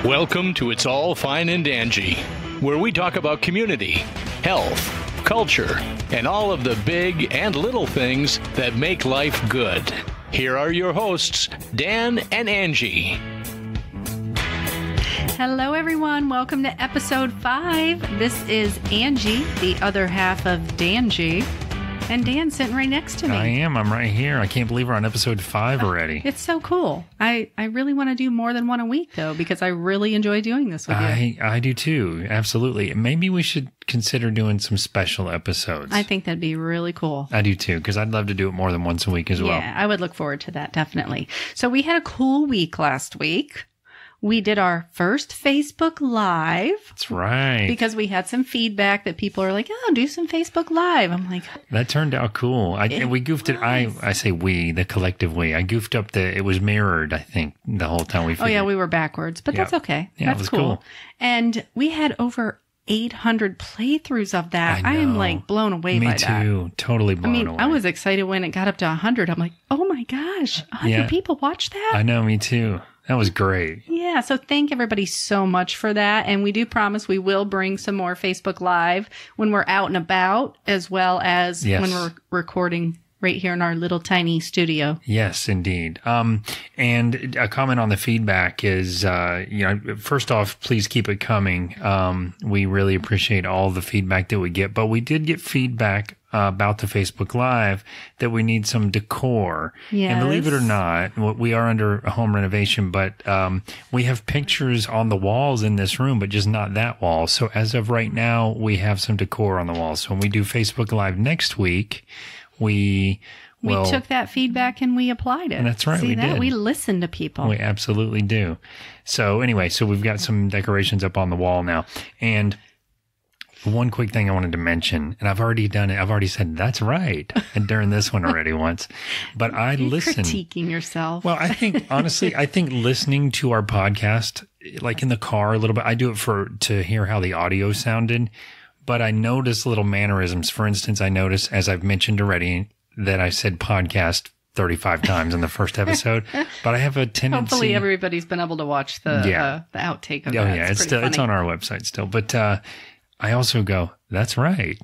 Welcome to It's All Fine and Dangy, where we talk about community, health, culture, and all of the big and little things that make life good. Here are your hosts, Dan and Angie. Hello, everyone. Welcome to episode 5. This is Angie, the other half of Dangy. And Dan's sitting right next to me. I am. I'm right here. I can't believe we're on episode 5 already. It's so cool. I really want to do more than one a week, though, because I really enjoy doing this with you. I do, too. Absolutely. Maybe we should consider doing some special episodes. I think that'd be really cool. I do, too, because I'd love to do it more than once a week as well. Yeah, I would look forward to that, definitely. So we had a cool week last week. We did our first Facebook Live. That's right. Because we had some feedback that people are like, oh, do some Facebook Live. I'm like, that turned out cool. We goofed it. I say we, the collective we. I goofed up it was mirrored, I think, the whole time we figured. Oh, yeah, we were backwards, but that's okay. Yeah, that's it was cool. And we had over 800 playthroughs of that. I am like blown away by that. Me too. Totally blown away. I was excited when it got up to 100. I'm like, oh my gosh, 100 people watched that? I know, me too. That was great. Yeah, so thank everybody so much for that. And we do promise we will bring some more Facebook Live when we're out and about, as well as when we're recording right here in our little tiny studio. Yes, indeed. And a comment on the feedback is, first off, please keep it coming. We really appreciate all the feedback that we get, but we did get feedback about the Facebook Live that we need some decor. Yes. And believe it or not, we are under a home renovation, but we have pictures on the walls in this room, but just not that wall. So as of right now, we have some decor on the walls. So when we do Facebook Live next week, we took that feedback and we applied it. That's right. See we that? did. We listen to people. We absolutely do. So anyway, we've got some decorations up on the wall now. And one quick thing I wanted to mention, and I've already done it. I've already said, that's right. And during this one already once, but You're critiquing yourself. Well, I think, honestly, listening to our podcast, like in the car a little bit, I do it to hear how the audio sounded, but I notice little mannerisms. For instance, I notice, as I've mentioned already, that I said podcast 35 times in the first episode, but I have a tendency. Hopefully everybody's been able to watch the outtake of that. Oh yeah. It's on our website still, but, I also go, that's right.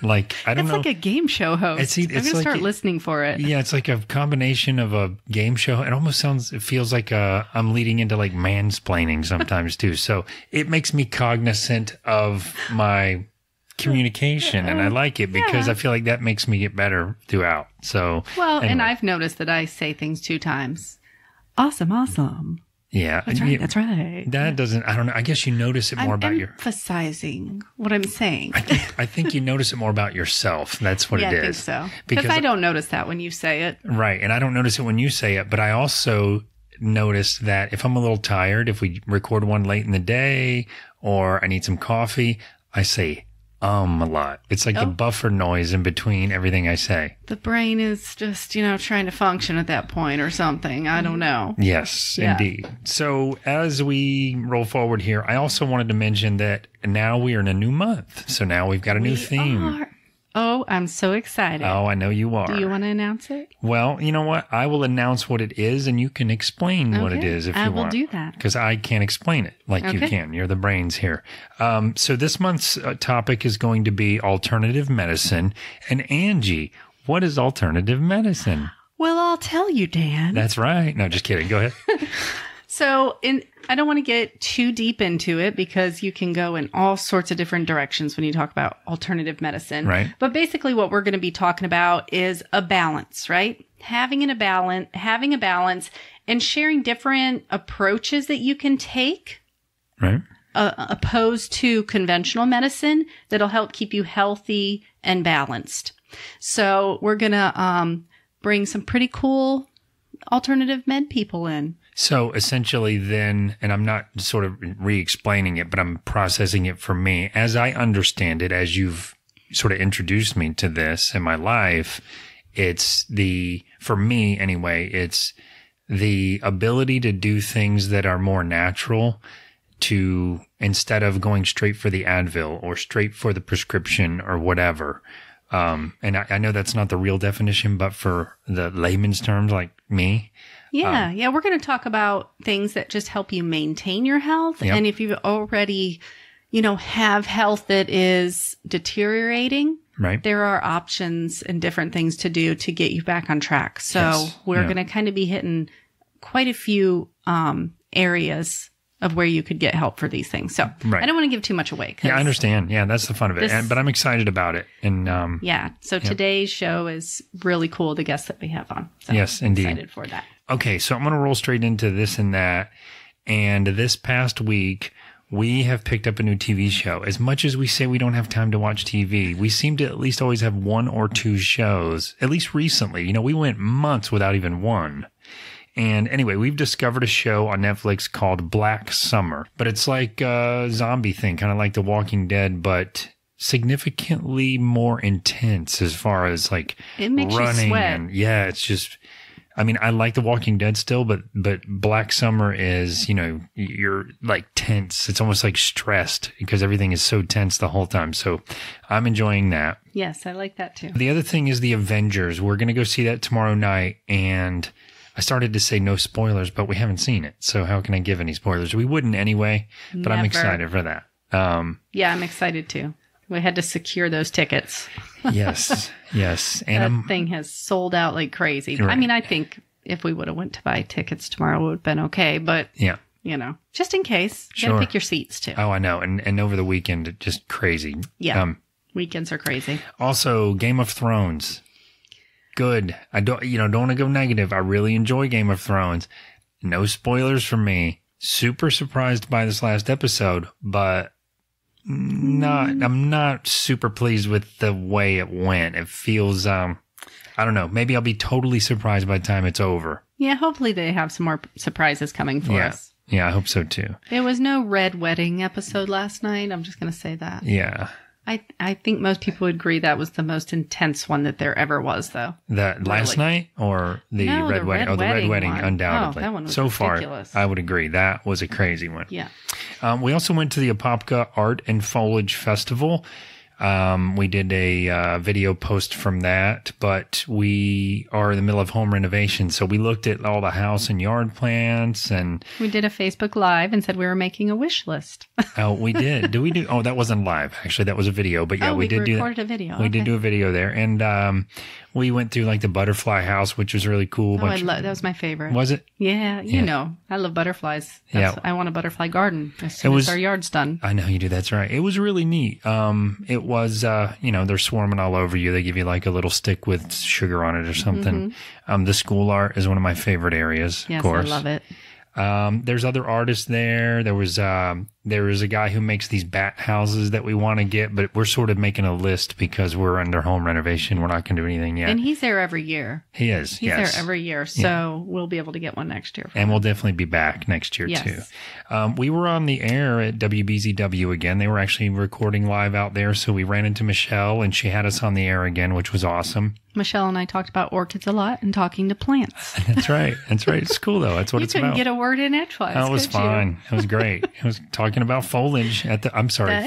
Like, I don't know. It's like a game show host. I'm going to start listening for it. Yeah, it's like a combination of a game show. It feels like I'm leading into like mansplaining sometimes too. So it makes me cognizant of my communication and I like it because I feel like that makes me get better throughout. So, anyway. And I've noticed that I say things 2 times. Awesome. Yeah. That's right. That doesn't, I don't know. I guess you notice it more about emphasizing what I'm saying. I think you notice it more about yourself. That's what it is. I think so. Because I don't notice that when you say it. Right. And I don't notice it when you say it, but I also notice that if I'm a little tired, if we record one late in the day or I need some coffee, I say a lot. It's like the buffer noise in between everything I say. The brain is just, trying to function at that point or something. I don't know. Yes, indeed. So as we roll forward here, I also wanted to mention that now we are in a new month. So now we've got a new theme. Oh, I'm so excited. Oh, I know you are. Do you want to announce it? Well, you know what? I will announce what it is and you can explain what it is if you want. I will do that. Because I can't explain it like you can. You're the brains here. So this month's topic is going to be alternative medicine. And Angie, what is alternative medicine? Well, I'll tell you, Dan. That's right. No, just kidding. Go ahead. So I don't want to get too deep into it because you can go in all sorts of different directions when you talk about alternative medicine. Right. But basically what we're going to be talking about is a balance, right? Having a balance and sharing different approaches that you can take. Right. Opposed to conventional medicine that'll help keep you healthy and balanced. So we're going to bring some pretty cool alternative med people in. So essentially then, and I'm not sort of re-explaining it, but I'm processing it for me. As I understand it, as you've sort of introduced me to this in my life, for me anyway, it's the ability to do things that are more natural instead of going straight for the Advil or straight for the prescription or whatever. And I know that's not the real definition, but for the layman's terms like me, Yeah. We're going to talk about things that just help you maintain your health. Yep. And if you already, have health that is deteriorating, Right. there are options and different things to do to get you back on track. So we're going to kind of be hitting quite a few areas of where you could get help for these things. So I don't want to give too much away. Yeah, I understand. Yeah, that's the fun of it. But I'm excited about it. And so today's show is really cool, the guests that we have on. So yes, indeed. Excited for that. Okay, so I'm going to roll straight into this and that. And this past week, we have picked up a new TV show. As much as we say we don't have time to watch TV, we seem to at least always have one or two shows, at least recently. We went months without even one. And anyway, we've discovered a show on Netflix called Black Summer, but it's like a zombie thing, kind of like The Walking Dead, but significantly more intense as far as like it makes running. You sweat. And it's just, I like The Walking Dead still, but Black Summer is, you're like tense. It's almost like stressed because everything is so tense the whole time. So I'm enjoying that. Yes, I like that too. The other thing is The Avengers. We're going to go see that tomorrow night, and I started to say no spoilers, but we haven't seen it. So how can I give any spoilers? We wouldn't anyway, but I'm excited for that. Yeah, I'm excited too. We had to secure those tickets. Yes. And that thing has sold out like crazy. Right. I think if we would have went to buy tickets tomorrow, it would have been okay. But, just in case, you got to pick your seats too. Oh, I know. And over the weekend, just crazy. Yeah. Weekends are crazy. Also, Game of Thrones. Good. I don't want to go negative. I really enjoy Game of Thrones. No spoilers from me. Super surprised by this last episode, but I'm not super pleased with the way it went. It feels, I don't know. Maybe I'll be totally surprised by the time it's over. Yeah. Hopefully they have some more surprises coming for us. Yeah. I hope so too. There was no red wedding episode last night. I'm just going to say that. Yeah. I think most people would agree that was the most intense one that there ever was, though. Last night or the red wedding? Oh, the red wedding, one. Undoubtedly. Oh, that one was so ridiculous. Far, I would agree. That was a crazy one. Yeah. We also went to the Apopka Art and Foliage Festival. We did a video post from that, but we are in the middle of home renovation. So we looked at all the house and yard plants, and we did a Facebook Live and said we were making a wish list. Oh, we did. Did we do? Oh, that wasn't live. Actually, that was a video. But yeah, we did recorded a video. We did do a video there, and we went through like the butterfly house, which was really cool. Oh, that was my favorite. Was it? Yeah, you know, I love butterflies. I want a butterfly garden as soon as our yard's done. I know you do. That's right. It was really neat. It was, they're swarming all over you. They give you like a little stick with sugar on it or something. Mm-hmm. The school art is one of my favorite areas. Yes, of course. I love it. There's other artists there. There was a guy who makes these bat houses that we want to get, but we're sort of making a list because we're under home renovation. We're not going to do anything yet. And he's there every year. He is. He's there every year. So we'll be able to get one next year. And we'll definitely be back next year too. We were on the air at WBZW again. They were actually recording live out there. So we ran into Michelle and she had us on the air again, which was awesome. Michelle and I talked about orchids a lot and talking to plants. That's right. That's right. It's cool though. That's what it's about. You couldn't get a word in edgewise. That was fine. It was great. It was talking about foliage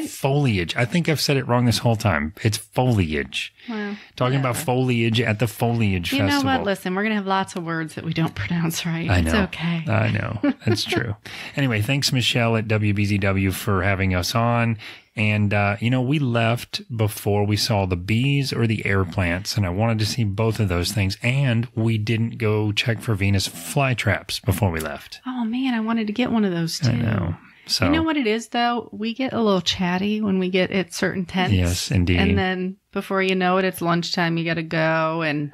foliage. I think I've said it wrong this whole time. It's foliage. Well, talking about foliage at the Foliage Festival. You know what? Listen, we're going to have lots of words that we don't pronounce right. I know. It's okay. I know. That's true. Anyway, thanks, Michelle at WBZW for having us on. And, we left before we saw the bees or the air plants, and I wanted to see both of those things. And we didn't go check for Venus flytraps before we left. Oh, man, I wanted to get one of those, too. I know. So, you know what it is, though? We get a little chatty when we get at certain tents. Yes, indeed. And then before you know it, it's lunchtime. You got to go, and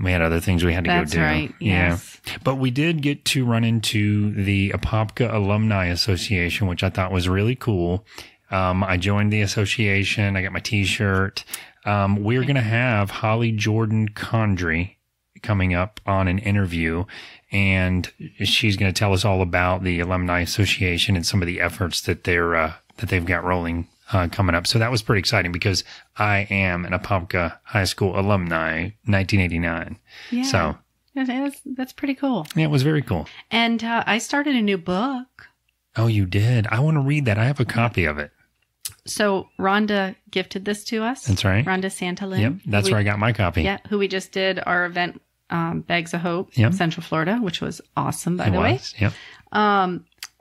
we had other things we had to go do. That's right. Yes. Yeah. But we did get to run into the Apopka Alumni Association, which I thought was really cool. I joined the association. I got my T-shirt. We're going to have Holly Jordan Condry coming up on an interview, and she's going to tell us all about the Alumni Association and some of the efforts that they've got rolling coming up. So that was pretty exciting because I am an Apopka High School alumni, 1989. Yeah. So that's pretty cool. Yeah, it was very cool. And I started a new book. Oh, you did? I want to read that. I have a copy of it. So Rhonda gifted this to us. That's right. Rhonda Santalin. Yep, that's where I got my copy. Yeah, who we just did our event Bags of Hope, Yep. Central Florida, which was awesome, by the way. Yep.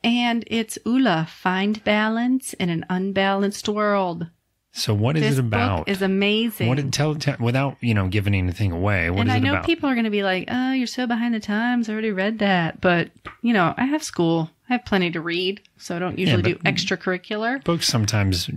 And it's Ula, Find Balance in an Unbalanced World. So what is This it about? book is amazing. Tell without, giving anything away. What and is I it know about? people are going to be like, oh, you're so behind the times. I already read that. But, I have school. I have plenty to read. So I don't usually do extracurricular. Books sometimes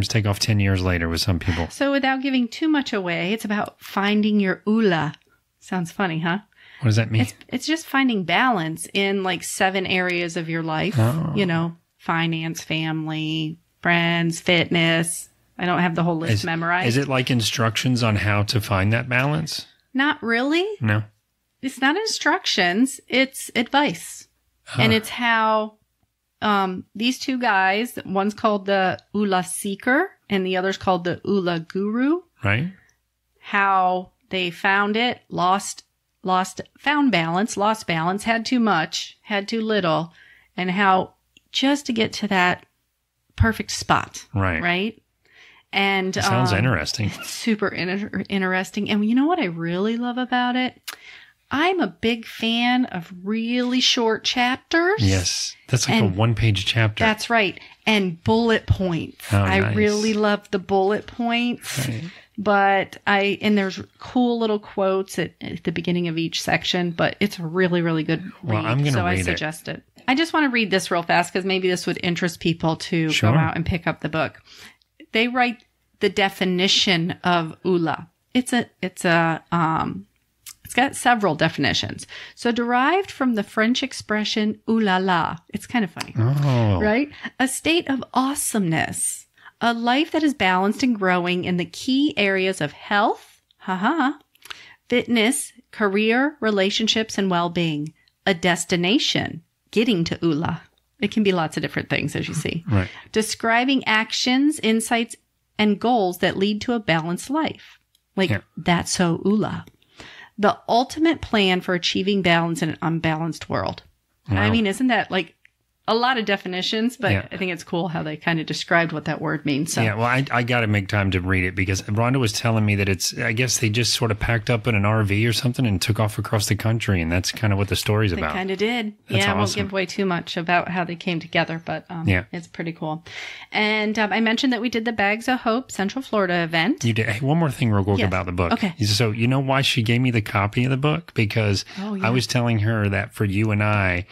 take off 10 years later with some people. So without giving too much away, it's about finding your Ula. Sounds funny, huh? What does that mean? It's just finding balance in like 7 areas of your life. Oh. Finance, family, friends, fitness. I don't have the whole list memorized. Is it like instructions on how to find that balance? Not really. No. It's not instructions. It's advice. And it's how these 2 guys, one's called the Ula Seeker and the other's called the Ula Guru. Right. How they found it, found balance, lost balance, had too much, had too little, and how just to get to that perfect spot. Right. Right. And sounds interesting. It's super interesting. And you know what I really love about it? I'm a big fan of really short chapters. Yes. That's like a 1-page chapter. That's right. And bullet points. Oh, I nice. really love the bullet points. Right. But and there's cool little quotes at the beginning of each section, but it's a really, really good read. Well, I'm going to read I suggest it. I just want to read this real fast because maybe this would interest people to Sure. go out and pick up the book. They write the definition of Ula. It's got several definitions. So derived from the French expression "ooh la la." It's kind of funny, right? A state of awesomeness, a life that is balanced and growing in the key areas of health, fitness, career, relationships, and well-being. A destination, getting to Ula. It can be lots of different things, as you see. Right. Describing actions, insights, and goals that lead to a balanced life. That's so Ula. The ultimate plan for achieving balance in an unbalanced world. Wow. I mean, isn't that like a lot of definitions? But Yeah. I think it's cool how they kind of described what that word means. So. Yeah, well, I got to make time to read it because Rhonda was telling me that I guess they just sort of packed up in an RV or something and took off across the country. And that's kind of what the story's They about. kind of did. That's I won't awesome. give away too much about how they came together, but Yeah. it's pretty cool. And I mentioned that we did the Bags of Hope Central Florida event. You did. Hey, one more thing real quick Yes. about the book. Okay. So you know why she gave me the copy of the book? Because I was telling her that for you and I,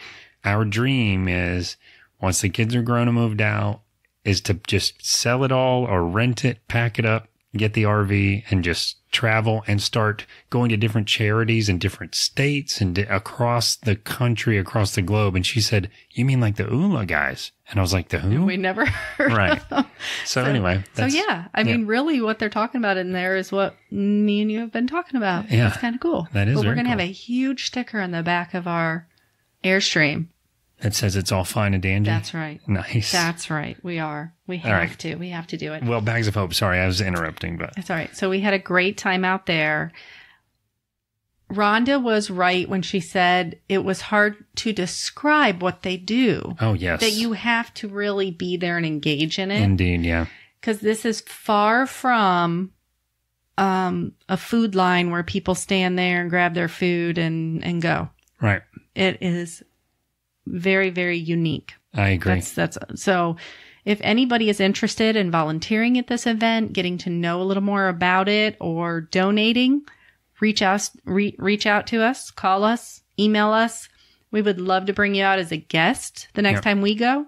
our dream is once the kids are grown and moved out is to just sell it all or rent it, pack it up, get the RV and just travel and start going to different charities in different states and across the country, across the globe. And she said, you mean like the ULA guys? And I was like, the who? We never heard Right. of them. So anyway. I mean, really what they're talking about in there is what me and you have been talking about. Yeah. It's kind of cool. That is But we're very going to have cool. a huge sticker on the back of our Airstream. It says it's all fine and dandy. That's right. Nice. That's right. We are. We have right. to. We have to do it. Well, Bags of Hope. Sorry, I was interrupting, but That's all right. So we had a great time out there. Rhonda was right when she said it was hard to describe what they do. oh yes, That you have to really be there and engage in it. indeed, yeah, Because this is far from a food line where people stand there and grab their food and go. right. It is very, very unique. I agree. That's so. If anybody is interested in volunteering at this event, getting to know a little more about it, or donating, reach out to us, call us, email us. We would love to bring you out as a guest the next Yep. time we go.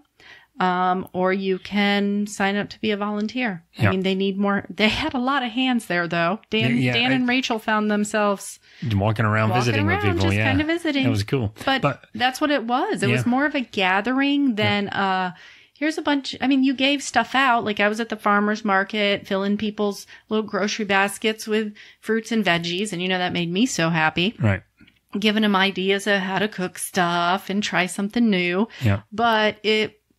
Or you can sign up to be a volunteer. I Yep. mean, they need more. They had a lot of hands there, though. Dan Yeah, and Rachel found themselves walking around visiting with people, just yeah, kind of visiting. It was cool, But that's what it was. It was more of a gathering than, here's a bunch. I mean, you gave stuff out. Like I was at the farmer's market, filling people's little grocery baskets with fruits and veggies. And that made me so happy. right? Giving them ideas of how to cook stuff and try something new. Yeah, But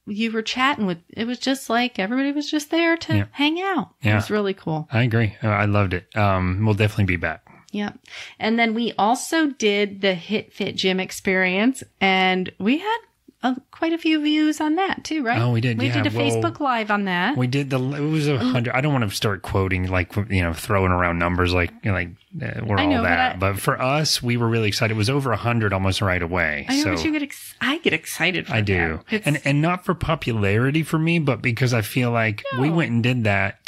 you were chatting with, it was just like everybody was just there to hang out. It Yeah. was really cool. I agree. I loved it. We'll definitely be back. Yeah. And then we also did the Hit Fit Gym experience, and we had quite a few views on that too, right? Oh, we did. We did a Facebook Live on that. We did it was 100. I don't want to start quoting throwing around numbers we're all that. But for us, we were really excited. It was over 100 almost right away. I know, but I get excited for that. I do. And not for popularity for me, but because I feel like we went and did that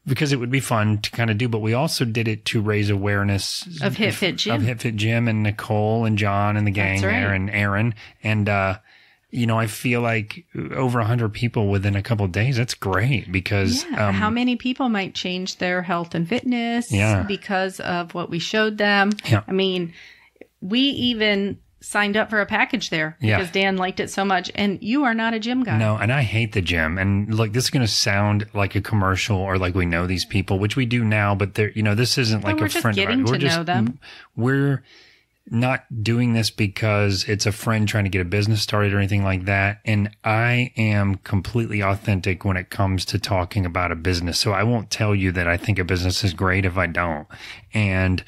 because it would be fun to kind of do, but we also did it to raise awareness of Hip Fit Gym. Of Hip Fit Gym and Nicole and John and the gang there and Aaron. And, I feel like over 100 people within a couple of days, that's great because... how many people might change their health and fitness because of what we showed them? Yeah. I mean, we even signed up for a package there because Dan liked it so much, and you are not a gym guy. No, and I hate the gym. And look, this is going to sound like a commercial or like we know these people, which we do now, but this isn't like a friend of ours. We're just getting to know them. We're not doing this because it's a friend trying to get a business started or anything like that. And I am completely authentic when it comes to talking about a business. So I won't tell you that I think a business is great if I don't. And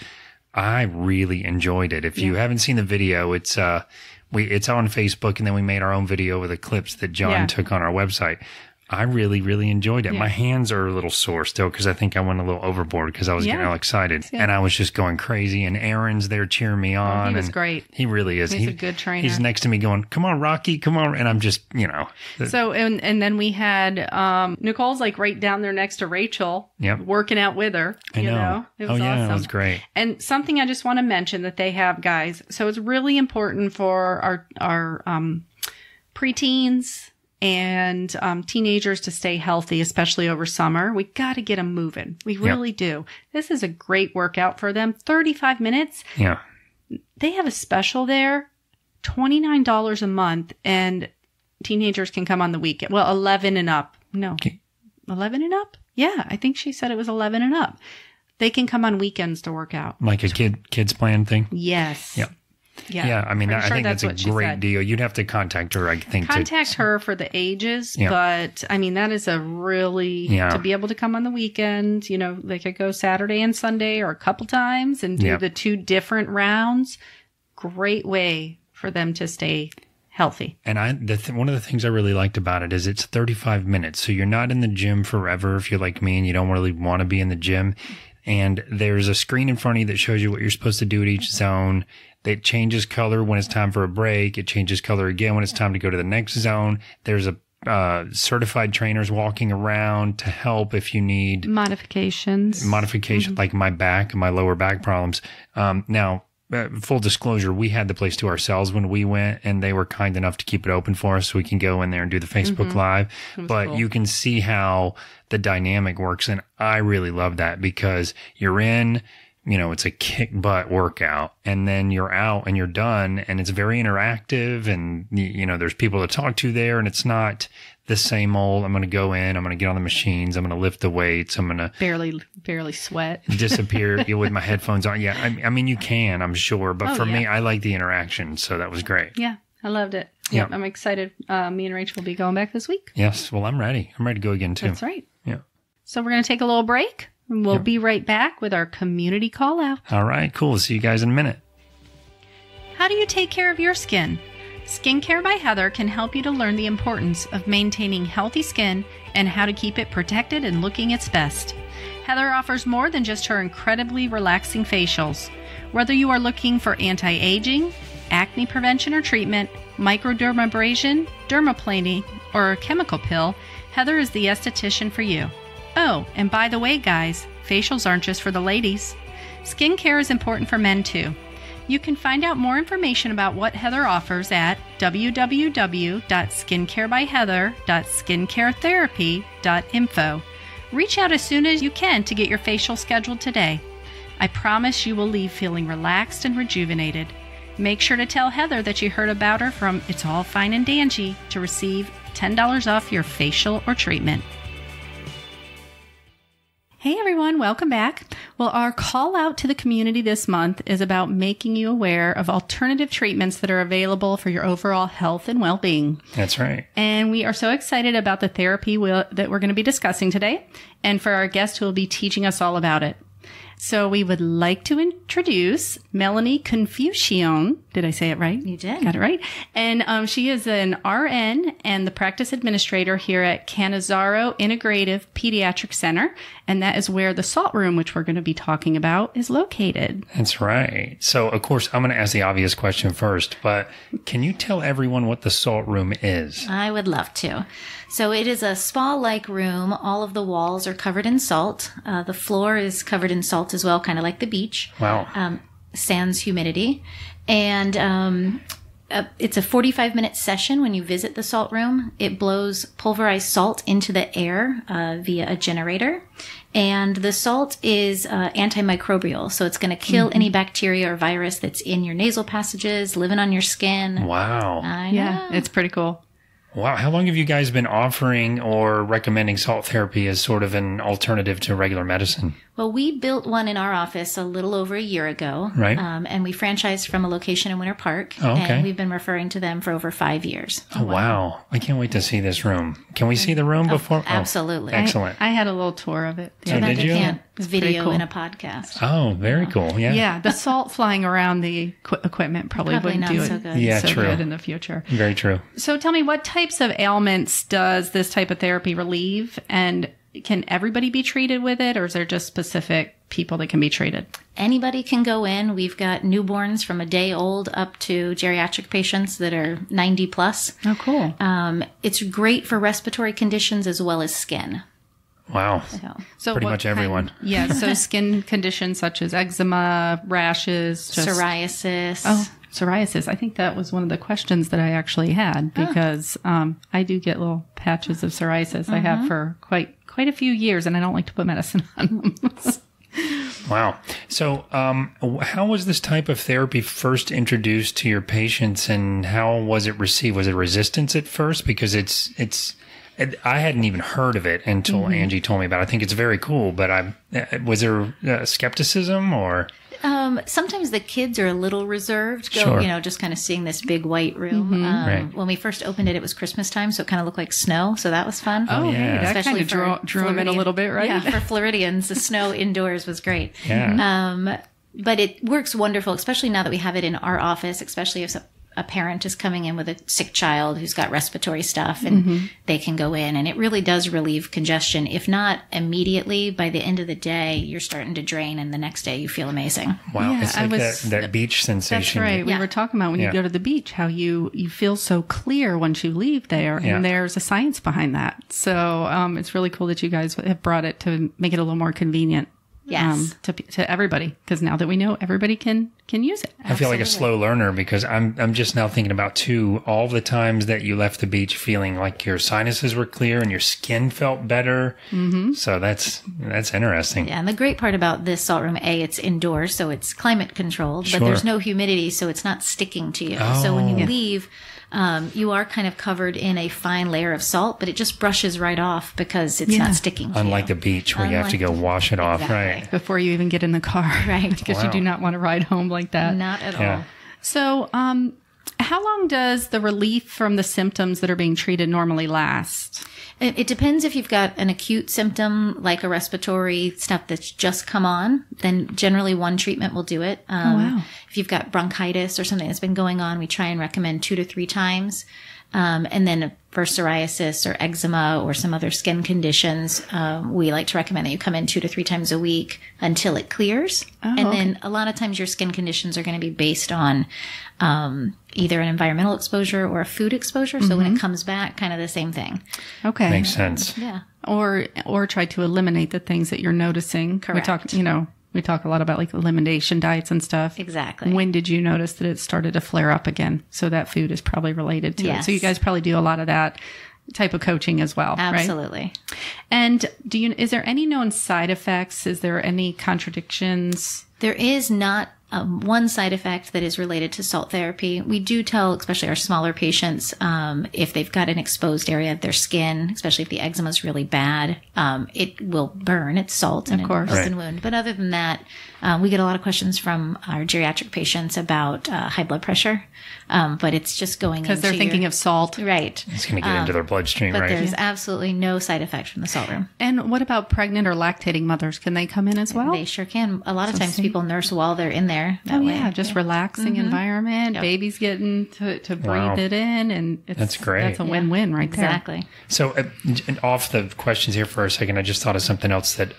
I really enjoyed it. If you haven't seen the video, it's on Facebook, and then we made our own video with the clips that John took on our website. I really, really enjoyed it. Yeah. My hands are a little sore still because I think I went a little overboard because I was getting all excited. Yeah. And I was just going crazy. And Aaron's there cheering me on. He was great. He really is. He's a good trainer. He's next to me going, come on, Rocky, come on. And I'm just, So, and then we had Nicole's like right down there next to Rachel, working out with her. I know. It was awesome. It was great. And something I just want to mention that they have, guys. So it's really important for our preteens and teenagers to stay healthy, especially over summer. We got to get them moving. We really do. This is a great workout for them. 35 minutes. Yeah. They have a special there, $29 a month, and teenagers can come on the weekend. Well, 11 and up. No. Okay. 11 and up? Yeah, I think she said it was 11 and up. They can come on weekends to work out. Like a kids plan thing? Yes. Yeah. Yeah, I mean, I think that's a great deal. You'd have to contact her, I think. Contact her for the ages, but I mean, that is a really, to be able to come on the weekend, they could go Saturday and Sunday or a couple times and do the 2 different rounds. Great way for them to stay healthy. And one of the things I really liked about it is it's 35 minutes. So you're not in the gym forever if you're like me and you don't really want to be in the gym. And there's a screen in front of you that shows you what you're supposed to do at each zone. It changes color when it's time for a break. It changes color again when it's time to go to the next zone. There's a certified trainers walking around to help if you need modifications, like my lower back problems. Now, full disclosure, we had the place to ourselves when we went, and they were kind enough to keep it open for us so we can go in there and do the Facebook Live. But cool. You can see how the dynamic works. And I really love that because you're in, it's a kick butt workout, and then you're out and you're done, and it's very interactive, and there's people to talk to there, and it's not the same old, I'm going to go in, I'm going to get on the machines, I'm going to lift the weights, I'm going to barely sweat, disappear with my headphones on. Yeah. I mean, you can, I'm sure, but for me, I like the interaction. So that was great. Yeah. I loved it. Yep. I'm excited. Me and Rachel will be going back this week. Yes. Well, I'm ready. I'm ready to go again too. That's right. Yeah. So we're going to take a little break. We'll be right back with our community call out. All right, cool. See you guys in a minute. How do you take care of your skin? Skincare by Heather can help you to learn the importance of maintaining healthy skin and how to keep it protected and looking its best. Heather offers more than just her incredibly relaxing facials. Whether you are looking for anti-aging, acne prevention or treatment, microdermabrasion, dermaplaning, or a chemical pill, Heather is the esthetician for you. Oh, and by the way, guys, facials aren't just for the ladies. Skincare is important for men, too. You can find out more information about what Heather offers at www.skincarebyheather.skincaretherapy.info. Reach out as soon as you can to get your facial scheduled today. I promise you will leave feeling relaxed and rejuvenated. Make sure to tell Heather that you heard about her from It's All Fine and Dangy to receive $10 off your facial or treatment. Hey everyone, welcome back. Well, our call out to the community this month is about making you aware of alternative treatments that are available for your overall health and well-being. That's right. And we are so excited about the therapy that we're going to be discussing today, and for our guest who will be teaching us all about it. So we would like to introduce Melanie Confusione. Did I say it right? You did. Got it right. And she is an RN and the practice administrator here at Cannizzaro Integrative Pediatric Center. And that is where the salt room, which we're going to be talking about, is located. That's right. So, of course, I'm going to ask the obvious question first, but can you tell everyone what the salt room is? I would love to. So it is a spa-like room. All of the walls are covered in salt. The floor is covered in salt as well, kind of like the beach. Wow. Sans humidity. And it's a 45-minute session when you visit the salt room. It blows pulverized salt into the air via a generator. And the salt is antimicrobial, so it's going to kill any bacteria or virus that's in your nasal passages, living on your skin. Wow. I know. Yeah, it's pretty cool. Wow. How long have you guys been offering or recommending salt therapy as sort of an alternative to regular medicine? Well, we built one in our office a little over a year ago. Right. And we franchised from a location in Winter Park. Oh, okay. And we've been referring to them for over 5 years. Oh, wow. I can't wait to see this room. Can we see the room before? Absolutely. Oh, excellent. I had a little tour of it. Oh, did you? Can't It's pretty video cool. in a podcast. Oh, very cool. Yeah. Yeah, the salt flying around the equipment probably wouldn't not do it so good. Yeah, so true. good in the future. Very true. So tell me, what types of ailments does this type of therapy relieve? And can everybody be treated with it, or is there just specific people that can be treated? Anybody can go in. We've got newborns from a day old up to geriatric patients that are 90 plus. Oh, cool. It's great for respiratory conditions as well as skin. Wow. So Pretty what much everyone. Yeah, so skin conditions such as eczema, rashes, Psoriasis. Oh, psoriasis. I think that was one of the questions that I actually had because I do get little patches of psoriasis. I have for quite a few years, and I don't like to put medicine on them. Wow. So, how was this type of therapy first introduced to your patients, and how was it received? Was it resistance at first? Because I hadn't even heard of it until Angie told me about it. I think it's very cool, but was there skepticism or? Sometimes the kids are a little reserved, Sure. just kind of seeing this big white room. Right. When we first opened it was Christmas time, so it kind of looked like snow. So that was fun. Oh, yeah. hey, that kind Especially of for drew them in a Floridian- little bit, right? Yeah, for Floridians, the snow indoors was great. Yeah. But it works wonderful, especially now that we have it in our office, especially if a parent is coming in with a sick child who's got respiratory stuff and they can go in, and it really does relieve congestion. If not immediately, by the end of the day, you're starting to drain, and the next day you feel amazing. Wow. Yeah, It's I like was- that beach sensation. That's right. We Yeah. were talking about when Yeah. you go to the beach, how you feel so clear once you leave there, Yeah. and there's a science behind that. So it's really cool that you guys have brought it to make it a little more convenient. Yes. To everybody, because now that we know, everybody can use it. I feel like a slow learner because I'm just now thinking about too all the times that you left the beach feeling like your sinuses were clear and your skin felt better. Mm-hmm. So that's interesting. Yeah, and the great part about this salt room, it's indoors, so it's climate controlled, Sure. but there's no humidity, so it's not sticking to you. So when you leave, you are kind of covered in a fine layer of salt, but it just brushes right off because it's not sticking to Unlike you. the beach where you have to go wash it off. Exactly. Right. Before you even get in the car, Right. Because Wow. you do not want to ride home like that. Not at Yeah. all. So, how long does the relief from the symptoms that are being treated normally last? It depends if you've got an acute symptom like a respiratory stuff that's just come on, then generally one treatment will do it. wow. If you've got bronchitis or something that's been going on, we try and recommend 2 to 3 times. And then for psoriasis or eczema or some other skin conditions, we like to recommend that you come in 2 to 3 times a week until it clears. And then a lot of times your skin conditions are going to be based on either an environmental exposure or a food exposure. So when it comes back, kind of the same thing. Okay. Makes sense. Yeah. Or try to eliminate the things that you're noticing. Correct. We talk a lot about like elimination diets and stuff. Exactly. When did you notice that it started to flare up again? So that food is probably related to it. Yes. So you guys probably do a lot of that type of coaching as well, right? Absolutely. And is there any known side effects? Is there any contradictions? There is not one side effect that is related to salt therapy, we do tell, especially our smaller patients, if they've got an exposed area of their skin, especially if the eczema is really bad, it will burn. It's salt and an open wound. But other than that, we get a lot of questions from our geriatric patients about high blood pressure. But it's just going into because they're thinking of salt. Right. It's going to get into their bloodstream, but right? There's absolutely no side effect from the salt room. And what about pregnant or lactating mothers? Can they come in as well? They sure can. A lot of times people nurse while they're in there. That way. Yeah, just relaxing environment. Yep. Baby's getting to breathe it in, and that's great. That's a win-win right there. Exactly. So, off the questions here for a second, I just thought of something else that.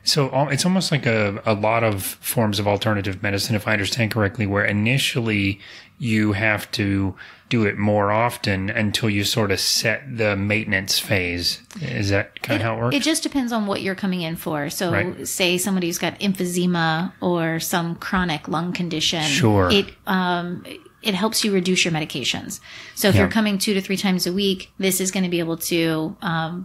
So it's almost like a lot of forms of alternative medicine, if I understand correctly, where initially you have to do it more often until you sort of set the maintenance phase. Is that kind of how it works? It just depends on what you're coming in for. So say somebody who's got emphysema or some chronic lung condition. Sure. It helps you reduce your medications. So if you're coming 2 to 3 times a week, this is going to be able to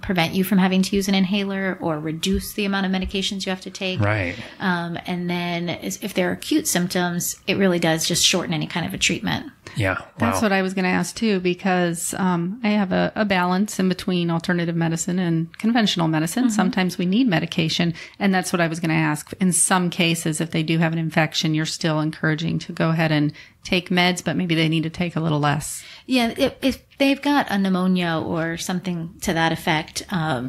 prevent you from having to use an inhaler or reduce the amount of medications you have to take. Right. And then if there are acute symptoms, it really does just shorten any kind of a treatment. Yeah. Wow. That's what I was going to ask too, because I have a balance in between alternative medicine and conventional medicine. Sometimes we need medication. And that's what I was going to ask. In some cases, if they do have an infection, you're still encouraging to go ahead and take meds, but maybe they need to take a little less. Yeah, if they've got a pneumonia or something to that effect,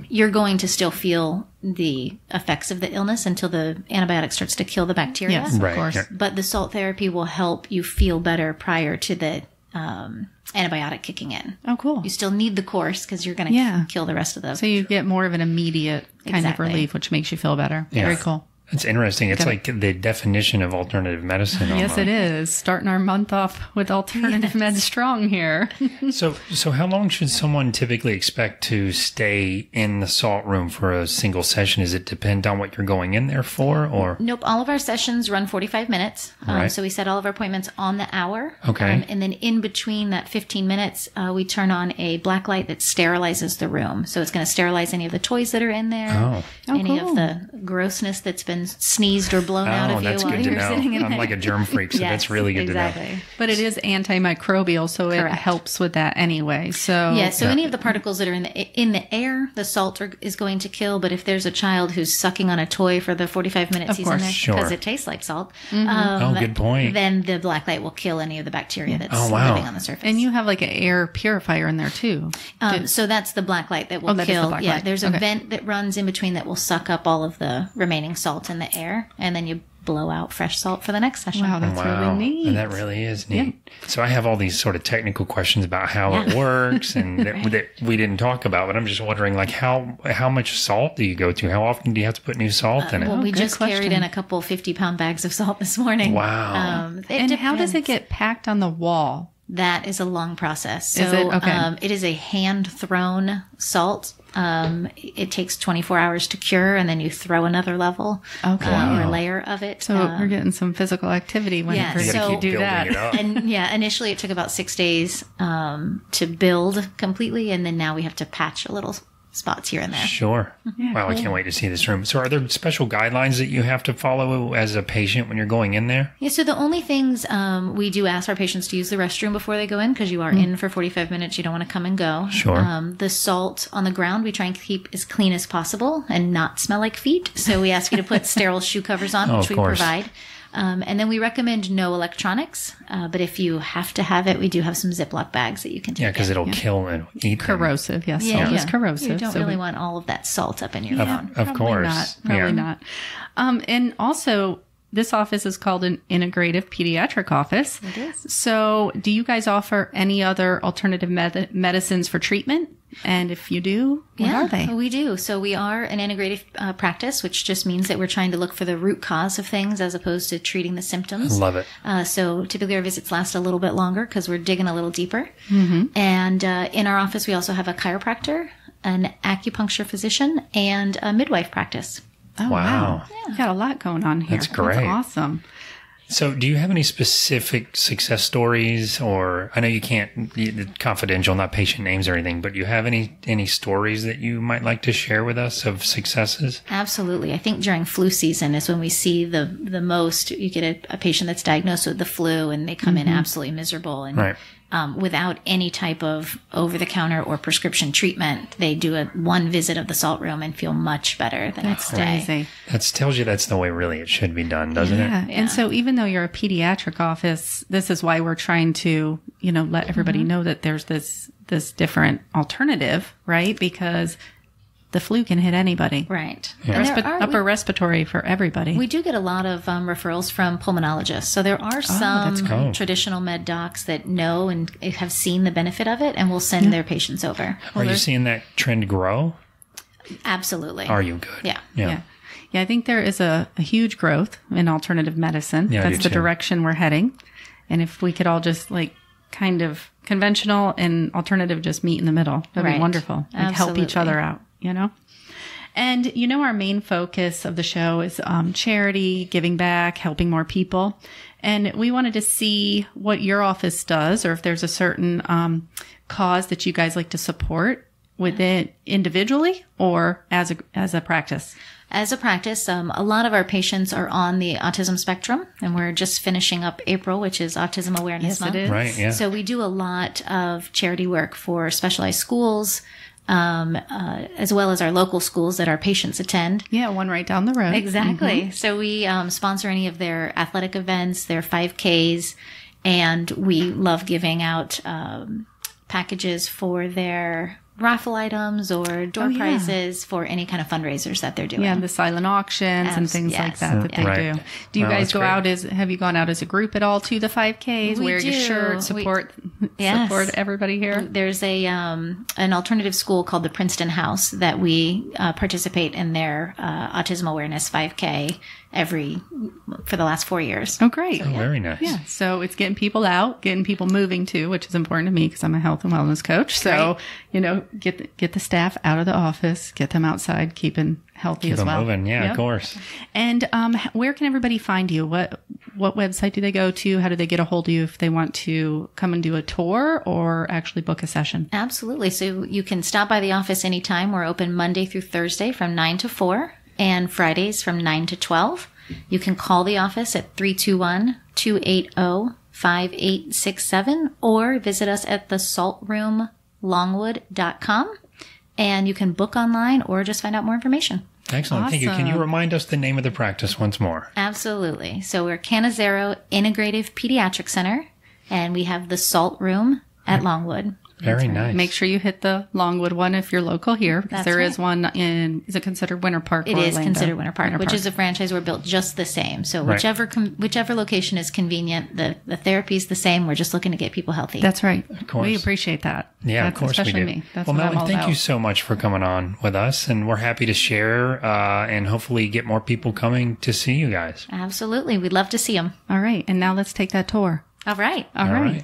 you're going to still feel the effects of the illness until the antibiotic starts to kill the bacteria. Yes, of course. Yeah. But the salt therapy will help you feel better prior to the antibiotic kicking in. Oh, cool. You still need the course because you're going to kill the rest of the... So you get more of an immediate kind of relief, which makes you feel better. Yeah. Very cool. It's interesting. It's like the definition of alternative medicine. Yes, it is. Starting our month off with alternative meds strong here. So how long should someone typically expect to stay in the salt room for a single session? Does it depend on what you're going in there for, or? Nope. All of our sessions run 45 minutes. Right. So we set all of our appointments on the hour. Okay. And then in between that 15 minutes, we turn on a black light that sterilizes the room. So it's going to sterilize any of the toys that are in there, any of the grossness that's been sneezed or blown out of you that's while good to you're know. sitting in I'm there. like a germ freak, so that's really good to know. But it is antimicrobial, so it helps with that anyway. So any of the particles that are in the air, the salt is going to kill. But if there's a child who's sucking on a toy for the 45 minutes he's in there because it tastes like salt, good point. Then the black light will kill any of the bacteria that's living on the surface. And you have like an air purifier in there too. So that's the black light that will kill. There's a vent that runs in between that will suck up all of the remaining salt in the air, and then you blow out fresh salt for the next session. Wow, that's really neat. And that really is neat. Yeah. So I have all these sort of technical questions about how it works and that we didn't talk about, but I'm just wondering, like, how much salt do you go to? How often do you have to put new salt in it? Well, we just carried in a couple 50-pound bags of salt this morning. Wow. And how does it get packed on the wall? That is a long process. So is it? Okay. It is a hand-thrown salt. It takes 24 hours to cure, and then you throw another level or layer of it. So we're getting some physical activity when you do that. And initially it took about 6 days to build completely, and then now we have to patch a little spots here and there. Sure. Yeah, wow, cool. I can't wait to see this room. So are there special guidelines that you have to follow as a patient when you're going in there? Yeah, so the only things we do ask our patients to use the restroom before they go in, because you are in for 45 minutes. You don't want to come and go. Sure. The salt on the ground, we try and keep as clean as possible and not smell like feet. So we ask you to put sterile shoe covers on, which we provide. And then we recommend no electronics. But if you have to have it, we do have some Ziploc bags that you can take. Yeah, because it'll kill and eat them. Corrosive, yes. Salt is corrosive. You don't really want all of that salt up in your phone. Of course. Probably not. And also, this office is called an integrative pediatric office. It is. So do you guys offer any other alternative medicines for treatment? And if you do, what are they? We do. So we are an integrative practice, which just means that we're trying to look for the root cause of things as opposed to treating the symptoms. Love it. So typically our visits last a little bit longer because we're digging a little deeper. Mm-hmm. And in our office, we also have a chiropractor, an acupuncture physician, and a midwife practice. Oh, wow. Yeah. You got a lot going on here. That's great. That's awesome. So do you have any specific success stories, or I know you can't, confidential, not patient names or anything, but do you have any stories that you might like to share with us of successes? Absolutely. I think during flu season is when we see the most. You get a patient that's diagnosed with the flu and they come in absolutely miserable and Right. Without any type of over-the-counter or prescription treatment. They do one visit of the salt room and feel much better the next day. Crazy. That tells you that's the way really it should be done, doesn't it? Yeah. And so even though you're a pediatric office, this is why we're trying to, let everybody know that there's this different alternative, right? Because the flu can hit anybody. Right. Yeah. And there are- Upper respiratory for everybody. We do get a lot of referrals from pulmonologists. So there are that's some cool. traditional med docs that know and have seen the benefit of it and will send their patients over. Are you seeing that trend grow? Absolutely. Are you good? Yeah. Yeah. I think there is a huge growth in alternative medicine. Yeah, I That's do the too. direction we're heading. And if we could all just kind of conventional and alternative just meet in the middle, that'd be Right. wonderful. Help each Absolutely. other out, And our main focus of the show is charity, giving back, helping more people. And we wanted to see what your office does, or if there's a certain cause that you guys like to support within individually or as a practice. As a practice, a lot of our patients are on the autism spectrum, and we're just finishing up April, which is Autism Awareness Month. It is. Right, yeah. So we do a lot of charity work for specialized schools, as well as our local schools that our patients attend. Yeah, one right down the road. Exactly. So we sponsor any of their athletic events, their 5Ks, and we love giving out packages for their raffle items or door prizes for any kind of fundraisers that they're doing. Yeah, the silent auctions and things like that they Right. do. Do you Wow, guys that's go great. out have you gone out as a group at all to the 5Ks? We Wear your do. shirt, support everybody here? There's an alternative school called the Princeton House that we participate in their Autism Awareness 5K for the last 4 years. Oh, great. Oh, very nice. Yeah, so it's getting people out, getting people moving too, which is important to me because I'm a health and wellness coach. So, get the staff out of the office, get them outside, keeping healthy Keep as them well. moving. Yeah, Yep. of course. And where can everybody find you? What website do they go to? How do they get a hold of you if they want to come and do a tour or actually book a session? Absolutely. So you can stop by the office anytime. We're open Monday through Thursday from 9 to 4 and Fridays from 9 to 12. You can call the office at 321-280-5867 or visit us at thesaltroomlongwood.com. And you can book online or just find out more information. Excellent. Thank you. Can you Awesome. remind us the name of the practice once more? Absolutely. So we're Cannizzaro Integrative Pediatric Center, and we have the Salt Room at Longwood. Very nice. Make sure you hit the Longwood one if you're local here, because That's there right. is one is it considered Winter Park? It or is Orlando? considered Winter Park, which is a franchise. We're built just the same. So Right. whichever location is convenient, the therapy is the same. We're just looking to get people healthy. That's right. course. We appreciate that. Yeah, That's of course we especially do. me. That's Well, what I'm Melanie, all thank about. you so much for coming on with us, and we're happy to share and hopefully get more people coming to see you guys. Absolutely. We'd love to see them. All right, and now let's take that tour. All right. All right.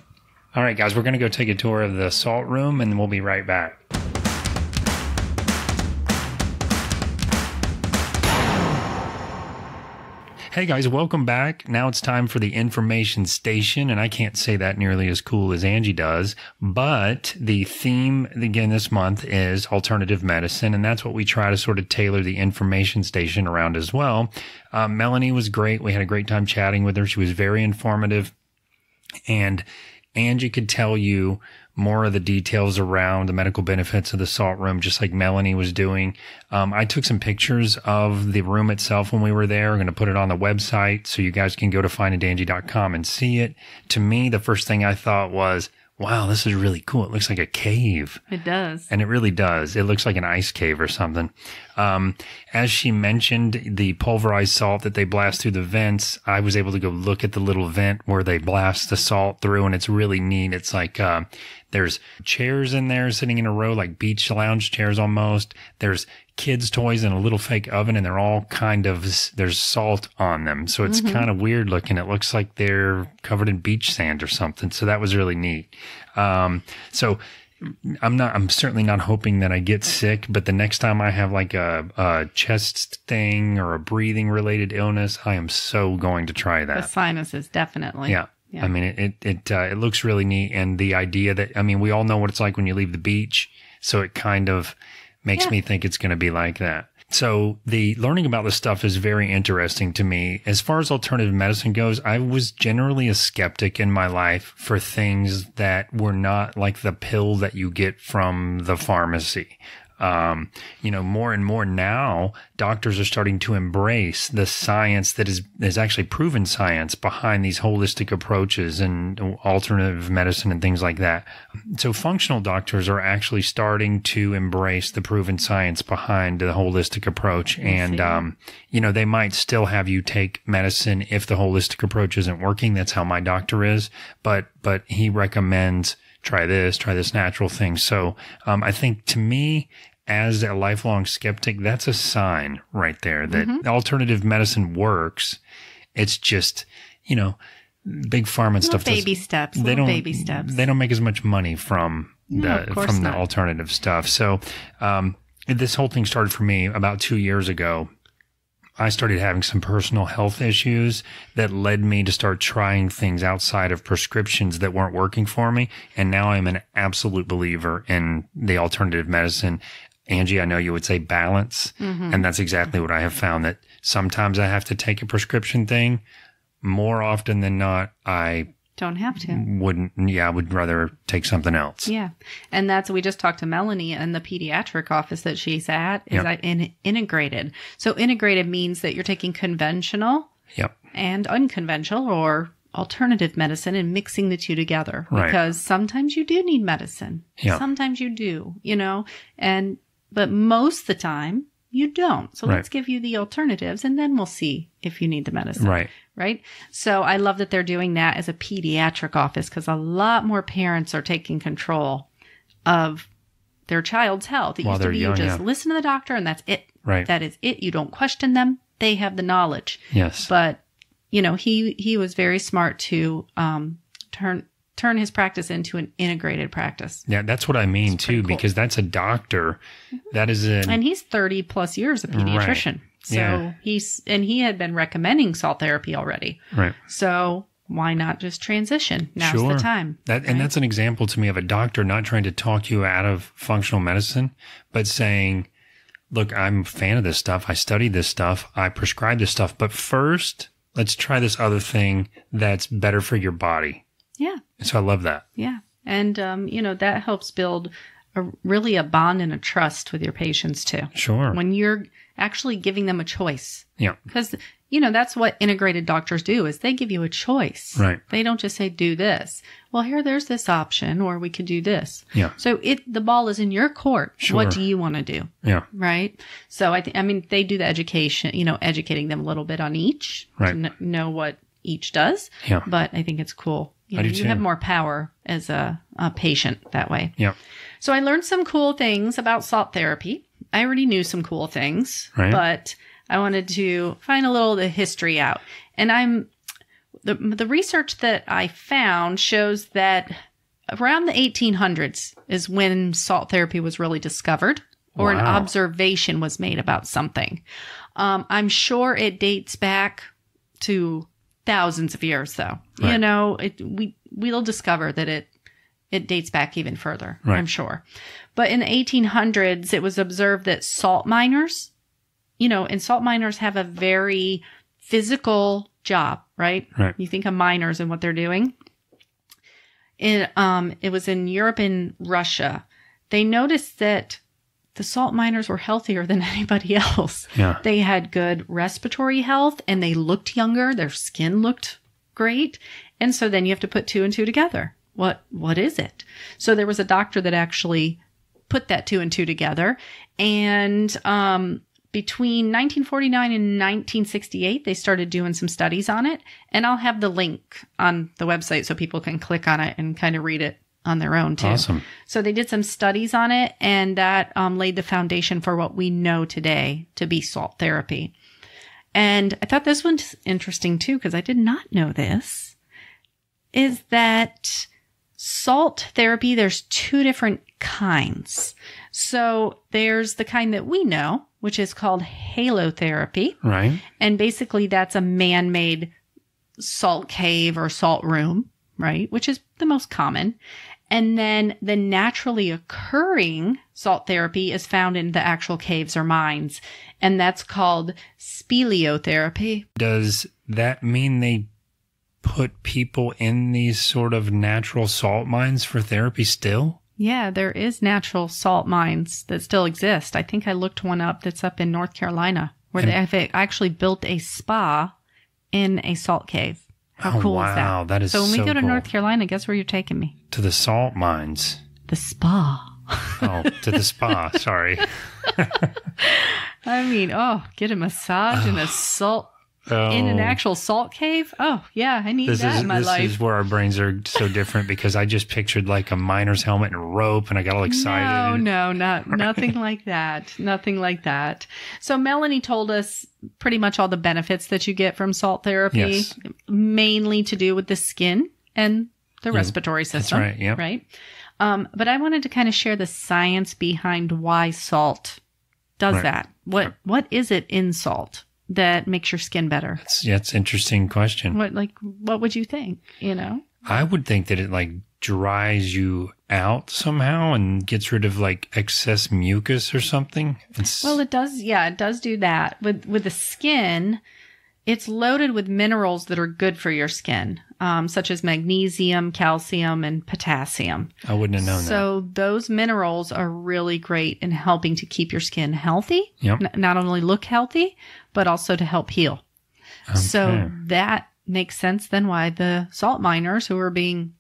All right, guys, we're going to go take a tour of the Salt Room, and we'll be right back. Hey guys, welcome back. Now it's time for the information station, and I can't say that nearly as cool as Angie does, but the theme again this month is alternative medicine, and that's what we try to sort of tailor the information station around as well. Melanie was great. We had a great time chatting with her. She was very informative, and Angie could tell you more of the details around the medical benefits of the Salt Room, just like Melanie was doing. I took some pictures of the room itself when we were there. I'm going to put it on the website so you guys can go to findandangie.com and see it. To me, the first thing I thought was, wow, this is really cool. It looks like a cave. It does. And it really does. It looks like an ice cave or something. As she mentioned, the pulverized salt that they blast through the vents, I was able to go look at the little vent where they blast the salt through, and it's really neat. It's like there's chairs in there sitting in a row, like beach lounge chairs almost. There's kids' toys in a little fake oven, and they're all there's salt on them. So it's kind of weird looking. It looks like they're covered in beach sand or something. So that was really neat. So I'm certainly not hoping that I get sick, but the next time I have like a chest thing or a breathing related illness, I am so going to try that. The sinuses, definitely. Yeah. I mean, it looks really neat. And the idea that, I mean, we all know what it's like when you leave the beach. So it kind of makes me think it's going to be like that. So the learning about this stuff is very interesting to me. As far as alternative medicine goes, I was generally a skeptic in my life for things that were not like the pill that you get from the pharmacy. More and more now, doctors are starting to embrace the science that is actually proven science behind these holistic approaches and alternative medicine and things like that. So functional doctors are actually starting to embrace the proven science behind the holistic approach. And, they might still have you take medicine if the holistic approach isn't working. That's how my doctor is. But he recommends try this natural thing. So, I think to me, as a lifelong skeptic, that's a sign right there that alternative medicine works. It's just, big pharma and stuff. Baby steps. They don't make as much money from the alternative stuff. So, this whole thing started for me about 2 years ago. I started having some personal health issues that led me to start trying things outside of prescriptions that weren't working for me. And now I'm an absolute believer in the alternative medicine. Angie, I know you would say balance. And that's exactly what I have found, that sometimes I have to take a prescription thing. More often than not, I don't have to. I would rather take something else. Yeah. And we just talked to Melanie in the pediatric office that she's at, is integrated. So integrated means that you're taking conventional and unconventional or alternative medicine and mixing the two together. Right. Because sometimes you do need medicine. Yeah. Sometimes you do, but most of the time you don't. So let's give you the alternatives and then we'll see if you need the medicine. Right. So I love that they're doing that as a pediatric office, because a lot more parents are taking control of their child's health. It used to be you just listen to the doctor and that's it. Right. That is it. You don't question them. They have the knowledge. Yes. But, he was very smart to turn his practice into an integrated practice. Yeah, that's what I mean too, because that's a doctor. That is and he's 30 plus years a pediatrician. Right. So he had been recommending salt therapy already. Right. So why not just transition? Now's the time. And that's an example to me of a doctor not trying to talk you out of functional medicine, but saying, look, I'm a fan of this stuff. I studied this stuff. I prescribe this stuff. But first, let's try this other thing that's better for your body. Yeah. So I love that. Yeah. And, that helps build a bond and a trust with your patients too. Sure. When you're actually giving them a choice. Yeah. Because, that's what integrated doctors do, is they give you a choice. Right. They don't just say, do this. Well, there's this option, or we could do this. Yeah. So the ball is in your court. Sure. What do you want to do? Yeah. Right. So they do the education, educating them a little bit on each. Right. To know what each does. Yeah. But I think it's cool. You have more power as a patient that way. Yeah. So I learned some cool things about salt therapy. I already knew some cool things, but I wanted to find a little of the history out. And the research that I found shows that around the 1800s is when salt therapy was really discovered, or an observation was made about something. I'm sure it dates back to thousands of years, though. Right. We'll discover that it dates back even further, I'm sure. But in the 1800s, it was observed that salt miners, and salt miners have a very physical job, right? You think of miners and what they're doing. It was in Europe and Russia. They noticed that the salt miners were healthier than anybody else. Yeah. They had good respiratory health and they looked younger. Their skin looked great. And so then you have to put two and two together. What is it? So there was a doctor that actually put that two and two together. And between 1949 and 1968, they started doing some studies on it. And I'll have the link on the website so people can click on it and kind of read it on their own too. Awesome. So they did some studies on it, and that laid the foundation for what we know today to be salt therapy. And I thought this one's interesting too, because I did not know this, is that salt therapy, there's two different kinds. So there's the kind that we know, which is called halotherapy. Right. And basically that's a man-made salt cave or salt room, right? Which is the most common. And then the naturally occurring salt therapy is found in the actual caves or mines. And that's called speleotherapy. Does that mean they put people in these sort of natural salt mines for therapy still? Yeah, there is natural salt mines that still exist. I think I looked one up that's up in North Carolina where they have actually built a spa in a salt cave. How cool is that? Wow, that is so when we go to cool. North Carolina, guess where you're taking me? To the salt mines. The spa. Oh, to the spa. Sorry. I mean, get a massage in a salt in an actual salt cave. Oh, yeah, I need that in my life. This is where our brains are so different because I just pictured like a miner's helmet and rope and I got all excited. No, nothing like that. Nothing like that. So Melanie told us pretty much all the benefits that you get from salt therapy, Yes. mainly to do with the skin and the respiratory system. That's right. Yeah. Right. But I wanted to kind of share the science behind why salt does that. What is it in salt that makes your skin better? It's an interesting question. What would you think? I would think that it like dries you out somehow and gets rid of like excess mucus or something. Well, it does. Yeah, it does do that. With the skin, it's loaded with minerals that are good for your skin, such as magnesium, calcium, and potassium. I wouldn't have known that. So those minerals are really great in helping to keep your skin healthy. Yep. Not only look healthy, but also to help heal. Okay. So that makes sense then why the salt miners who were being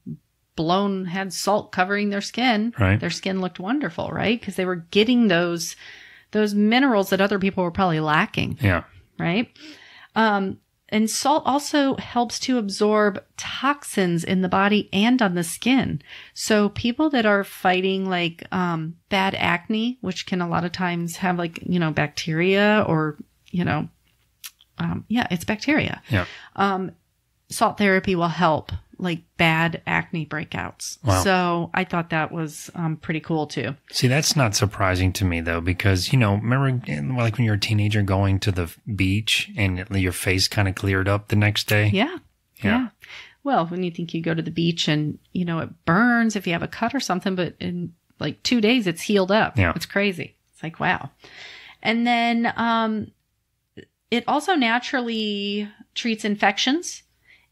blown had salt covering their skin. Right. Their skin looked wonderful, right? Because they were getting those minerals that other people were probably lacking. Yeah. Right. And salt also helps to absorb toxins in the body and on the skin. So people that are fighting like bad acne, which can a lot of times have like, bacteria or, it's bacteria. Yeah. Salt therapy will help like bad acne breakouts. Wow. So I thought that was pretty cool too. See, that's not surprising to me though, because, remember like when you're a teenager going to the beach and your face kind of cleared up the next day? Yeah. Well, when you think you go to the beach and, it burns if you have a cut or something, but in like 2 days it's healed up. Yeah. It's crazy. It's like, wow. And then it also naturally treats infections.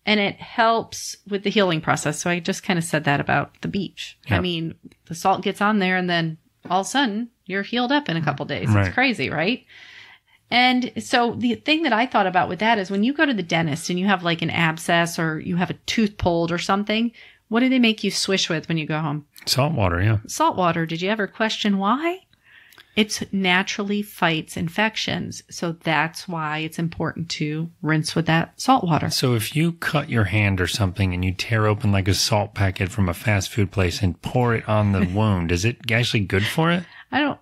And it helps with the healing process. So I just kind of said that about the beach. Yeah. I mean, the salt gets on there and then all of a sudden you're healed up in a couple days. Right. It's crazy, right? And so the thing that I thought about with that is when you go to the dentist and you have like an abscess or you have a tooth pulled or something, what do they make you swish with when you go home? Salt water, yeah. Salt water. Did you ever question why? It naturally fights infections. So that's why it's important to rinse with that salt water. So if you cut your hand or something and you tear open like a salt packet from a fast food place and pour it on the wound, is it actually good for it? I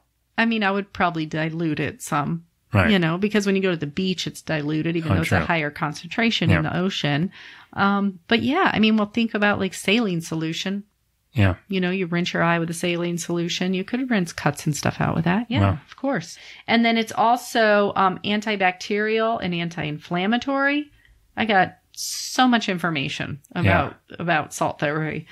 would probably dilute it some, Right. because when you go to the beach, it's diluted, even though it's true. a higher concentration in the ocean. But yeah, we'll think about like saline solution. Yeah. You rinse your eye with a saline solution. You could rinse cuts and stuff out with that. Yeah, Wow. of course. And then it's also antibacterial and anti-inflammatory. I got so much information about salt therapy.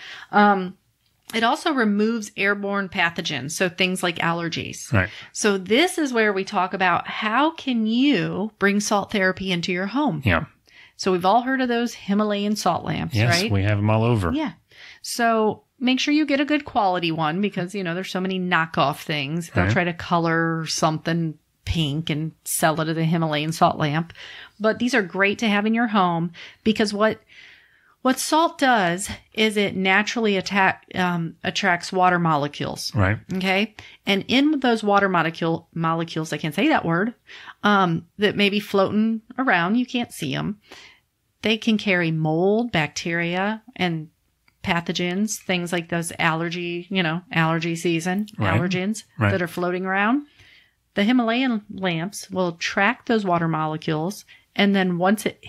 It also removes airborne pathogens, so things like allergies. Right. So this is where we talk about how can you bring salt therapy into your home. Yeah. So we've all heard of those Himalayan salt lamps, Yes, right? we have them all over. Yeah. So make sure you get a good quality one because, there's so many knockoff things. They'll Right. try to color something pink and sell it as a Himalayan salt lamp. But these are great to have in your home because what salt does is it naturally attracts water molecules. Right. Okay. And in those water molecules, I can't say that word, that may be floating around. You can't see them. They can carry mold, bacteria, and pathogens, things like those allergy season Right. allergens Right. that are floating around. The Himalayan lamps will attract those water molecules. And then once it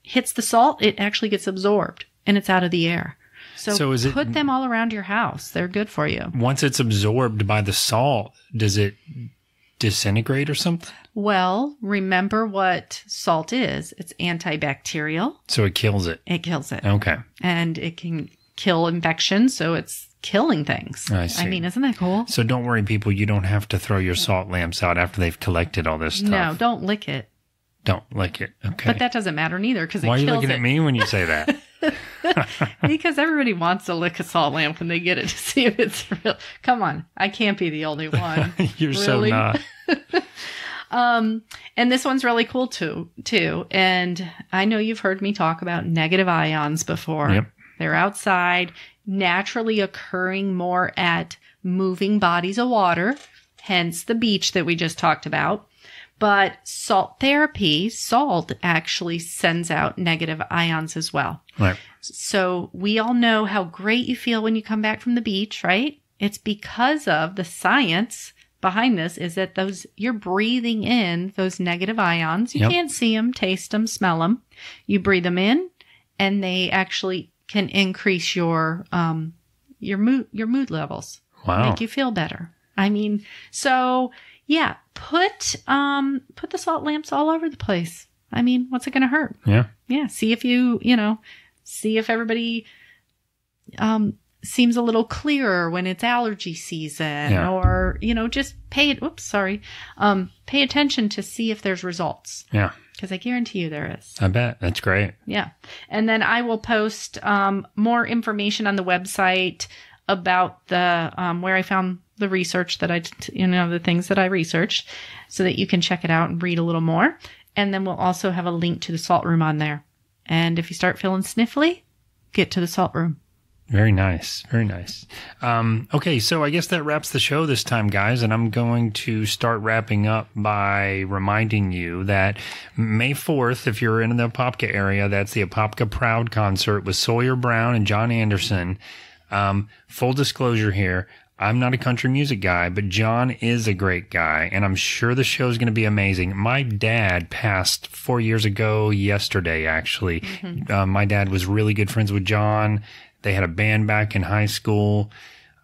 hits the salt, it actually gets absorbed and it's out of the air. So put them all around your house. They're good for you. Once it's absorbed by the salt, does it disintegrate or something? Well, remember what salt is. It's antibacterial. So it kills it. It kills it. Okay. And it can kill infections, so it's killing things. I see. I mean, isn't that cool? So don't worry, people. You don't have to throw your salt lamps out after they've collected all this stuff. No, don't lick it. Don't lick it. Okay. But that doesn't matter neither because it Why kills it. are you looking at me when you say that? Because everybody wants to lick a salt lamp when they get it to see if it's real. Come on. I can't be the only one. You're so not. And this one's really cool too. And I know you've heard me talk about negative ions before. Yep. They're outside, naturally occurring more at moving bodies of water, hence the beach that we just talked about. But salt therapy, salt actually sends out negative ions as well. Right. So we all know how great you feel when you come back from the beach, right? It's because of the science behind this is that you're breathing in those negative ions. You can't see them, taste them, smell them. You breathe them in, and they actually can increase your mood levels. Wow. Make you feel better. I mean, so yeah, put the salt lamps all over the place. I mean, what's it going to hurt? Yeah. Yeah. See if see if everybody seems a little clearer when it's allergy season, or just pay attention to see if there's results. Yeah. Because I guarantee you there is. I bet. That's great. Yeah. And then I will post more information on the website about the where I found the research that the things that I researched, so that you can check it out and read a little more. And then we'll also have a link to the salt room on there. And if you start feeling sniffly, get to the salt room. Very nice. Very nice. Okay, so I guess that wraps the show this time, guys. And I'm going to start wrapping up by reminding you that May 4th, if you're in the Apopka area, that's the Apopka Proud concert with Sawyer Brown and John Anderson. Full disclosure here, I'm not a country music guy, but John is a great guy, and I'm sure the show's going to be amazing. My dad passed 4 years ago yesterday, actually. Mm-hmm. My dad was really good friends with John. They had a band back in high school.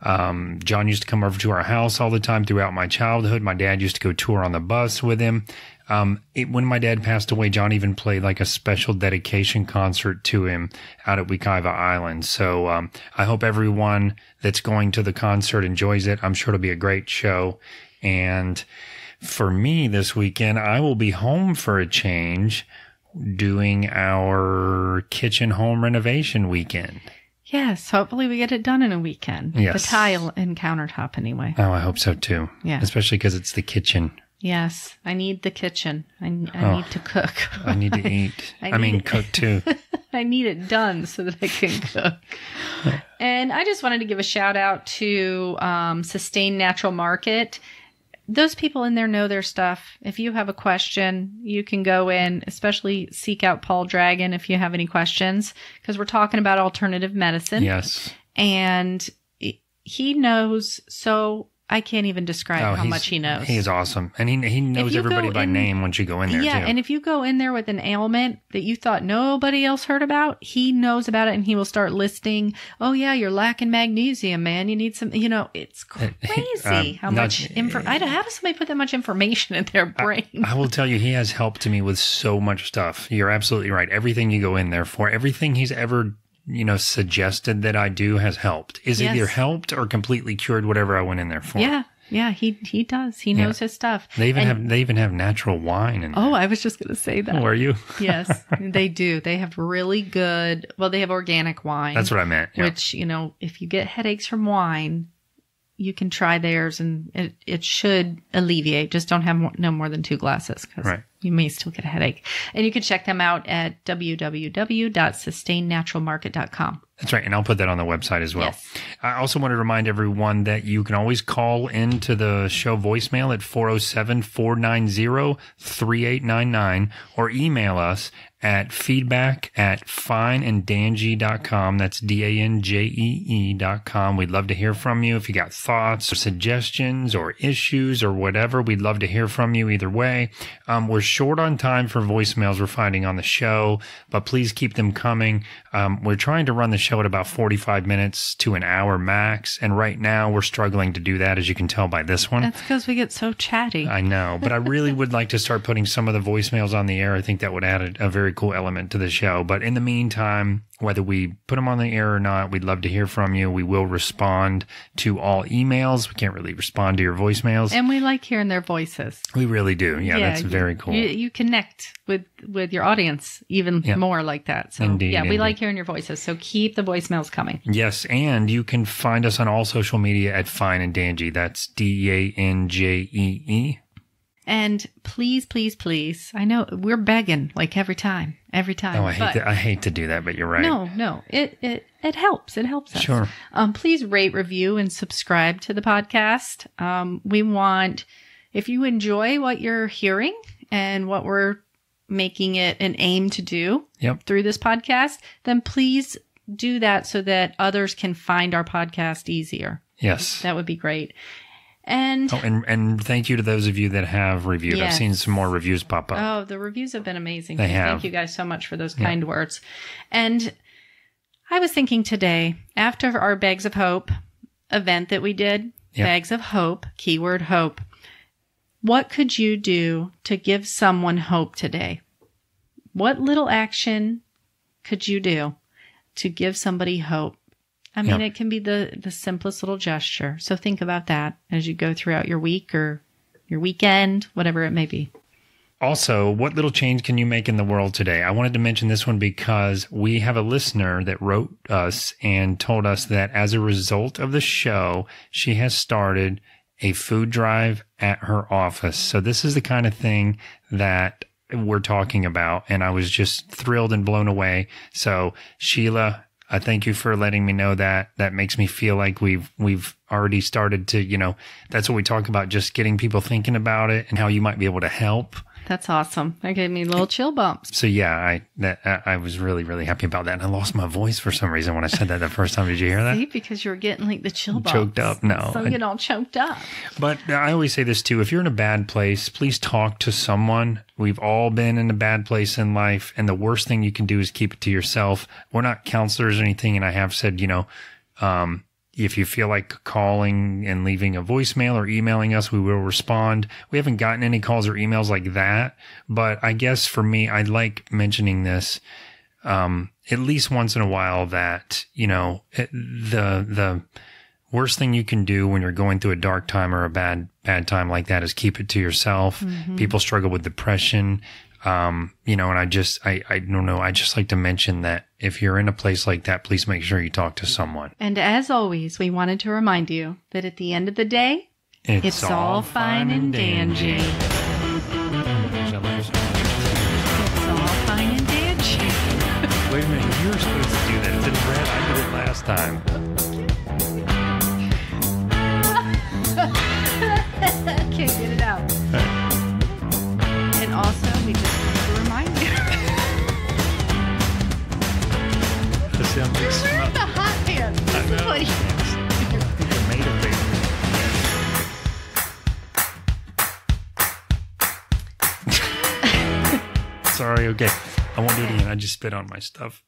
John used to come over to our house all the time throughout my childhood. My dad used to go tour on the bus with him. When my dad passed away, John even played like a special dedication concert to him out at Wekiva Island. So I hope everyone that's going to the concert enjoys it. I'm sure it'll be a great show. And for me this weekend, I will be home for a change doing our kitchen home renovation weekend. Yes, hopefully we get it done in a weekend. Yes. The tile and countertop anyway. Oh, I hope so too. Yeah. Especially because it's the kitchen. Yes, I need the kitchen. I need to cook. I need to eat. I mean, cook too. I need it done so that I can cook. And I just wanted to give a shout out to Sustain Natural Market. Those people in there know their stuff. If you have a question, you can go in, especially seek out Paul Dragon if you have any questions, because we're talking about alternative medicine. Yes. And he knows so I can't even describe how much he knows. He is awesome. And he knows everybody by name once you go in there, yeah, too. and if you go in there with an ailment that you thought nobody else heard about, he knows about it, and he will start listing, oh, yeah, you're lacking magnesium, man. You need some, it's crazy how much information. How does somebody put that much information in their brain? I will tell you, he has helped me with so much stuff. You're absolutely right. Everything you go in there for, everything he's ever suggested that I do has helped. Is either helped or completely cured whatever I went in there for. Yeah, he does. He knows his stuff. They even have natural wine in there. Oh, I was just going to say that. Oh, are you? Yes, they do. They have really good, they have organic wine. That's what I meant. Yeah. Which, if you get headaches from wine, you can try theirs and it should alleviate. Just don't have no more than 2 glasses because you may still get a headache. And you can check them out at www.sustainnaturalmarket.com. That's right. And I'll put that on the website as well. Yes. I also want to remind everyone that you can always call into the show voicemail at 407-490-3899 or email us at feedback@fineanddangy.com. That's DANJEE.com. We'd love to hear from you. If you got thoughts or suggestions or issues or whatever, we'd love to hear from you either way. We're short on time for voicemails we're finding on the show, but please keep them coming. We're trying to run the show at about 45 minutes to an hour max. And right now we're struggling to do that, as you can tell by this one. That's because we get so chatty. I know, but I really would like to start putting some of the voicemails on the air. I think that would add a very cool element to the show. But in the meantime, whether we put them on the air or not, we'd love to hear from you. We will respond to all emails. We can't really respond to your voicemails. And we like hearing their voices. We really do. Yeah, that's very cool. You connect with your audience even more like that. So Indeed, we like hearing your voices. So keep the voicemails coming. Yes, and you can find us on all social media at Fine and Dangy. That's DANJEE. And please, please, please, I know we're begging like every time. Oh, I hate to do that, but you're right. No, it helps. It helps us. Sure. Please rate, review, and subscribe to the podcast. We want, if you enjoy what you're hearing and what we're making it an aim to do through this podcast, then please do that so that others can find our podcast easier. Yes. That would be great. And thank you to those of you that have reviewed. Yes. I've seen some more reviews pop up. Oh, the reviews have been amazing. They have. Thank you guys so much for those kind words. And I was thinking today, after our Bags of Hope event that we did, Bags of Hope, keyword hope, what could you do to give someone hope today? What little action could you do to give somebody hope? I mean, it can be the simplest little gesture. So think about that as you go throughout your week or your weekend, whatever it may be. Also, what little change can you make in the world today? I wanted to mention this one because we have a listener that wrote us and told us that as a result of the show, she has started a food drive at her office. So this is the kind of thing that we're talking about. And I was just thrilled and blown away. So Sheila, I thank you for letting me know that. That makes me feel like we've already started to, that's what we talk about, just getting people thinking about it and how you might be able to help. That's awesome. That gave me little chill bumps. So I was really, really happy about that. And I lost my voice for some reason when I said that the first time. Did you hear that? See, because you were getting like the chill bumps. Choked up. No. So you get all choked up. But I always say this too. If you're in a bad place, please talk to someone. We've all been in a bad place in life. And the worst thing you can do is keep it to yourself. We're not counselors or anything. And I have said, if you feel like calling and leaving a voicemail or emailing us, we will respond. We haven't gotten any calls or emails like that. But I guess for me, I like mentioning this at least once in a while that, the worst thing you can do when you're going through a dark time or a bad time like that is keep it to yourself. Mm-hmm. People struggle with depression. And I don't know. I just like to mention that if you're in a place like that, please make sure you talk to someone. And as always, we wanted to remind you that at the end of the day, it's all fine and dangy. It's all fine and dangy. Wait a minute. You were supposed to do that. It's in red. I did it last time. Can't get it out. And also, we just want to remind you. Where's the hot pants? I know. Like, They're made of paper. Sorry, okay. I won't do it again. I just spit on my stuff.